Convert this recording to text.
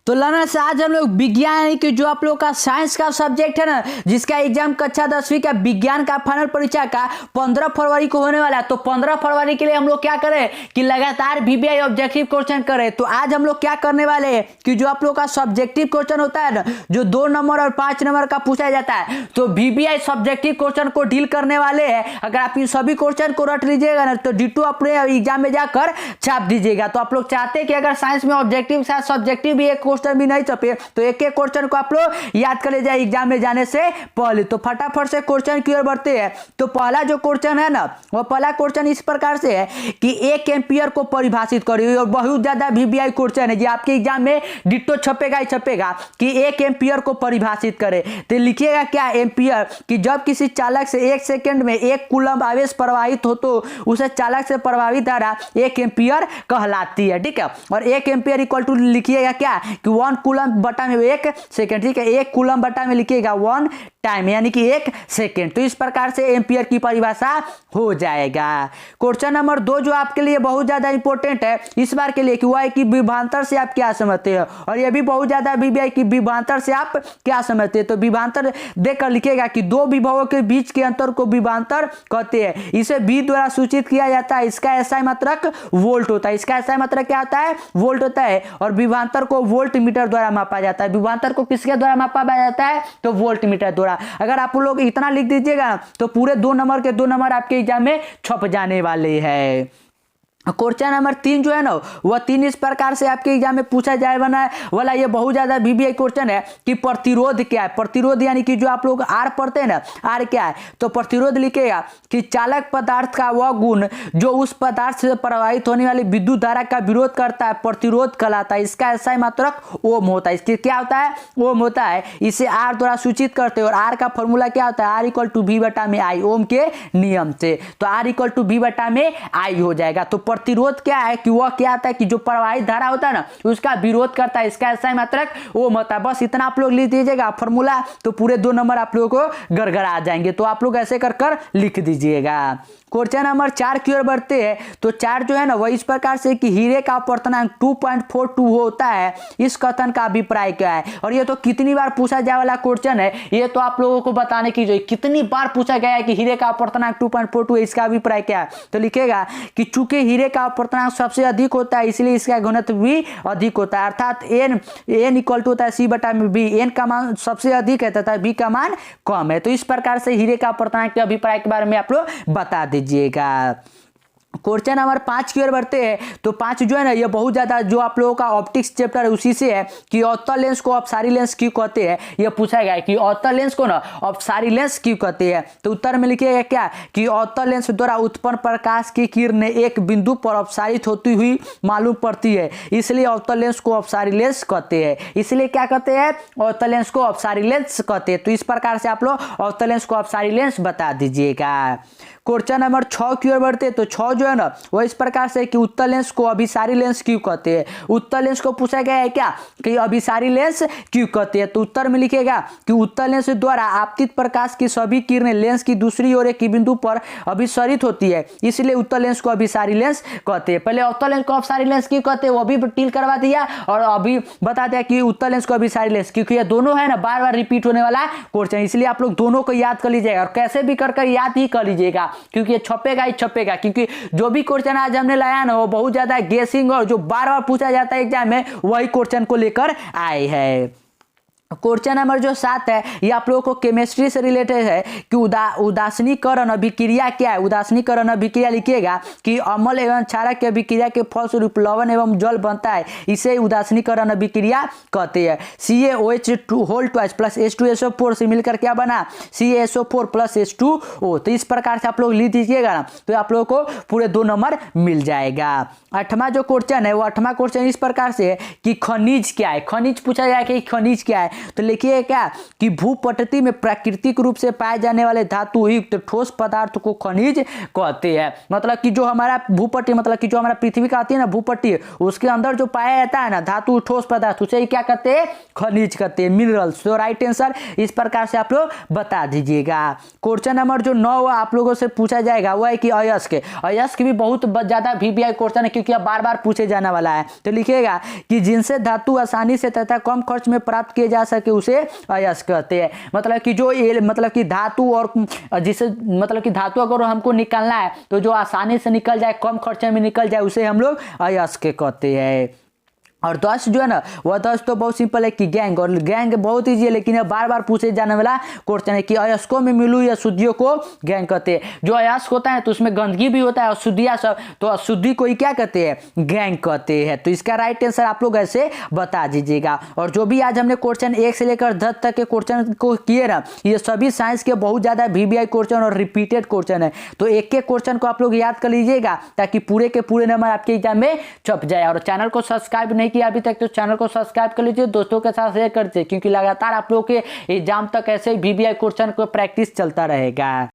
तो लर्नर्स आज हम लोग विज्ञान यानी कि जो आप लोग का साइंस का सब्जेक्ट है ना, जिसका एग्जाम कक्षा 10वीं का विज्ञान का फाइनल परीक्षा का 15 फरवरी को होने वाला है। तो 15 फरवरी के लिए हम लोग क्या करें कि लगातार वीवीआई ऑब्जेक्टिव क्वेश्चन करें। तो आज हम लोग क्या करने वाले हैं कि जो आप लोग का सब्जेक्टिव क्वेश्चन होता है ना, जो 2 नंबर और 5 नंबर का पूछा जाता है, तो वीवीआई सब्जेक्टिव क्वेश्चन को डील करने वाले हैं। अगर आप इन सभी क्वेश्चन को रट लीजिएगा ना, तो डिटो अपने एग्जाम में जाकर छाप दीजिएगा। तो आप लोग चाहते हैं कि अगर साइंस में ऑब्जेक्टिव साथ सब्जेक्टिव भी एक क्वेश्चन भी नहीं छपे, तो एक एक क्वेश्चन को आप लोग याद कर ले जाए एग्जाम में जाने से पहले। तो फटाफट से क्वेश्चन की ओर बढ़ते हैं। तो पहला जो क्वेश्चन है ना, वो पहला क्वेश्चन इस प्रकार से है कि 1 एम्पियर को परिभाषित करिए। और बहुत ज्यादा वीवीआई क्वेश्चन है, जो आपके एग्जाम में डिट्टो छपेगा ही छपेगा कि 1 एम्पियर को परिभाषित करे। तो लिखिएगा क्या एम्पियर, कि जब किसी चालक से 1 सेकंड में 1 कूलम आवेश प्रवाहित हो तो उसे चालक से प्रभावित धारा 1 एम्पियर कहलाती है। ठीक है, और 1 एम्पियर इक्वल टू लिखिएगा क्या कि 1 कूलम बटा में 1 सेकंड। ठीक है, 1 कूलम बटा में लिखिएगा 1 टाइम यानी कि 1 सेकंड। तो इस प्रकार से एम्पियर की परिभाषा हो जाएगा। क्वेश्चन नंबर 2 जो आपके लिए बहुत ज्यादा इंपॉर्टेंट है इस बार के लिए, कि वह है कि विभवांतर से आप क्या समझते हैं। और यह भी बहुत ज्यादा वीवीआई की विभवांतर से आप क्या समझते हैं। तो विभवांतर देखकर लिखिएगा कि 2 विभवों के बीच के अंतर को विभवांतर कहते हैं। इसे V द्वारा सूचित किया जाता है। इसका एसआई मात्रक वोल्ट होता है। इसका एसआई मात्रक क्या होता है? वोल्ट होता है। और विभवांतर को वोल्ट मीटर द्वारा मापा जाता है। विभवांतर को किसके द्वारा मापा जाता है? तो वोल्ट मीटर द्वारा। अगर आप लोग इतना लिख दीजिएगा तो पूरे 2 नंबर के 2 नंबर आपके एग्जाम में छप जाने वाले हैं। क्वेश्चन नंबर 3 जो है ना, वह 3 इस प्रकार से आपके एग्जाम में पूछा जाए वाला ये बहुत ज्यादा वीवीआई क्वेश्चन है कि प्रतिरोध क्या है। प्रतिरोध यानी कि जो आप लोग आर पढ़ते हैं ना, आर क्या है? तो प्रतिरोध लिखेगा कि चालक पदार्थ का वह गुण जो उस पदार्थ से प्रवाहित होने वाली विद्युत धारा का विरोध करता है, प्रतिरोध कहलाता है। इसका एसआई मात्रक ओम होता है। इसके क्या होता है? ओम होता है। इसे आर द्वारा सूचित करते हैं। और आर का फॉर्मूला क्या होता है? आर इक्वल टू वी बटा में आई, ओम के नियम से। तो आर इक्वल टू वी बटा में आई हो जाएगा। तो प्रतिरोध क्या है कि वह क्या आता है कि जो प्रवाहित धारा होता है ना, उसका विरोध करता है। इसका एसआई मात्रक ओम होता है। बस इतना आप लोग लिख दीजिएगा फॉर्मूला, तो पूरे 2 नंबर आप लोगों को गड़गड़ा जाएंगे। तो आप लोग ऐसे कर लिख दीजिएगा। क्वेश्चन नंबर 4 की ओर बढ़ते हैं। तो 4 जो है ना, वह इस प्रकार से कि हीरे का अपवर्तनांक 2.42 होता है। इस कथन का अभिप्राय क्या है? और ये तो कितनी बार पूछा जाए वाला क्वेश्चन है, ये तो आप लोगों को बताने की जो कितनी बार पूछा गया है कि हीरे का अपवर्तनांक 2.42 है, इसका अभिप्राय क्या है? तो लिखेगा कि चूंकि हीरे का अपवर्तनांक सबसे अधिक होता है, इसलिए इसका घनत्व भी अधिक होता है। अर्थात n इक्वल टू होता है C बटा में B। n का मान सबसे अधिक है तथा B का मान कम है। तो इस प्रकार से हीरे का अपवर्तनांक के अभिप्राय के बारे में आप लोग बता दीजिएगा। क्वेश्चन नंबर 5 की ओर बढ़ते हैं। तो 5 जो है ना, ये बहुत ज्यादा जो आप लोगों का ऑप्टिक्स चैप्टर है उसी से है कि अवतल लेंस को अपसारी लेंस क्यों कहते हैं। ये पूछा गया है कि अवतल लेंस को ना अपसारी लेंस क्यों कहते हैं। तो उत्तर में लिखिएगा क्या कि अवतल लेंस द्वारा उत्पन्न प्रकाश की किरणें एक बिंदु पर अपसारित होती हुई मालूम पड़ती है, इसलिए अवतल लेंस को अपसारी लेंस कहते हैं। इसलिए क्या कहते हैं? अवतल लेंस को अपसारी लेंस कहते हैं। तो इस प्रकार से आप लोग अवतल लेंस को अपसारी लेंस बता दीजिएगा। क्वेश्चन नंबर 6 की ओर बढ़ते हैं। तो 6 जो है ना, वह इस प्रकार से कि उत्तल लेंस को अभिसारी लेंस क्यों कहते हैं। उत्तल लेंस को पूछा गया है क्या कि अभिसारी लेंस क्यों कहते हैं। तो उत्तर में लिखेगा कि उत्तल लेंस द्वारा आपतित प्रकाश की सभी किरणें लेंस की दूसरी ओर एक बिंदु पर अभिसरित होती है, इसलिए उत्तल लेंस को अभिसारी लेंस कहते हैं। पहले अवतल लेंस को अपसारी लेंस क्यों कहते हैं वो भी डील करवा दिया, और अभी बता दिया कि उत्तल लेंस को अभिसारी लेंस, क्योंकि ये दोनों है ना बार बार रिपीट होने वाला क्वेश्चन, इसलिए आप लोग दोनों को याद कर लीजिएगा। और कैसे भी कर याद ही कर लीजिएगा, क्योंकि ये छपेगा ही छपेगा। क्योंकि जो भी क्वेश्चन आज हमने लाया ना, वो बहुत ज्यादा गेसिंग और जो बार बार पूछा जाता है एग्जाम में, वही क्वेश्चन को लेकर आए हैं। क्वेश्चन नंबर जो 7 है, ये आप लोगों को केमिस्ट्री से रिलेटेड है कि उदासीनीकरण अभिक्रिया क्या है। उदासीनीकरण अभिक्रिया लिखिएगा कि अम्ल एवं क्षारक की अभिक्रिया के फलस्वरूप लवण एवं जल बनता है, इसे उदासीनीकरण अभिक्रिया कहते हैं। CaOH whole twice plus H2SO4 से मिलकर क्या बना? CaSO4 plus H2O। तो इस प्रकार से आप लोग लिख दीजिएगा ना, तो आप लोगों को पूरे 2 नंबर मिल जाएगा। 8वां जो क्वेश्चन है, वो 8वां क्वेश्चन इस प्रकार से है कि खनिज क्या है। खनिज पूछा जाए कि खनिज क्या है। तो लिखिए क्या कि भूपटती में प्राकृतिक रूप से पाए जाने वाले धातु युक्त ठोस पदार्थ को खनिज कहते हैं। मतलब कि जो हमारा भूपट्टी मतलब कि जो हमारा पृथ्वी का आती है ना भूपट्टी, उसके अंदर जो पाया जाता है ना धातु ठोस पदार्थ, उसे क्या कहते हैं, खनिज कहते हैं, मिनरल्स। तो राइट आंसर इस प्रकार से आप लोग बता दीजिएगा। क्वेश्चन नंबर जो 9 आप लोगों से पूछा जाएगा वो है कि अयस्क भी बहुत ज्यादा वीवीआई क्वेश्चन है क्योंकि अब बार बार पूछे जाने वाला है। तो लिखिएगा कि जिनसे धातु आसानी से तथा कम खर्च में प्राप्त किए जा सके उसे अयस्क कहते हैं। मतलब कि जो मतलब कि धातु और जिसे मतलब कि धातु अगर हमको निकालना है तो जो आसानी से निकल जाए, कम खर्चे में निकल जाए, उसे हम लोग अयस्क कहते हैं। और दस जो है ना वह 10 तो बहुत सिंपल है कि गैंग, और गैंग बहुत ईजी है लेकिन यह बार बार पूछे जाने वाला क्वेश्चन है कि अयस्कों में मिलू या अशुद्धियों को गैंग कहते हैं। जो अयस्क होता है तो उसमें गंदगी भी होता है, अशुद्धियाँ सब, तो अशुद्धि को ही क्या कहते हैं, गैंग कहते हैं। तो इसका राइट आंसर आप लोग ऐसे बता दीजिएगा। और जो भी आज हमने क्वेश्चन 1 से लेकर 10 तक के क्वेश्चन को किए ना, ये सभी साइंस के बहुत ज़्यादा वीवीआई क्वेश्चन और रिपीटेड क्वेश्चन है। तो एक एक क्वेश्चन को आप लोग याद कर लीजिएगा ताकि पूरे के पूरे नंबर आपके एग्जाम में छप जाए। और चैनल को सब्सक्राइब नहीं किया अभी तक तो चैनल को सब्सक्राइब कर लीजिए, दोस्तों के साथ शेयर कर दीजिए क्योंकि लगातार आप लोगों के एग्जाम तक ऐसे वीवीआई क्वेश्चन को प्रैक्टिस चलता रहेगा।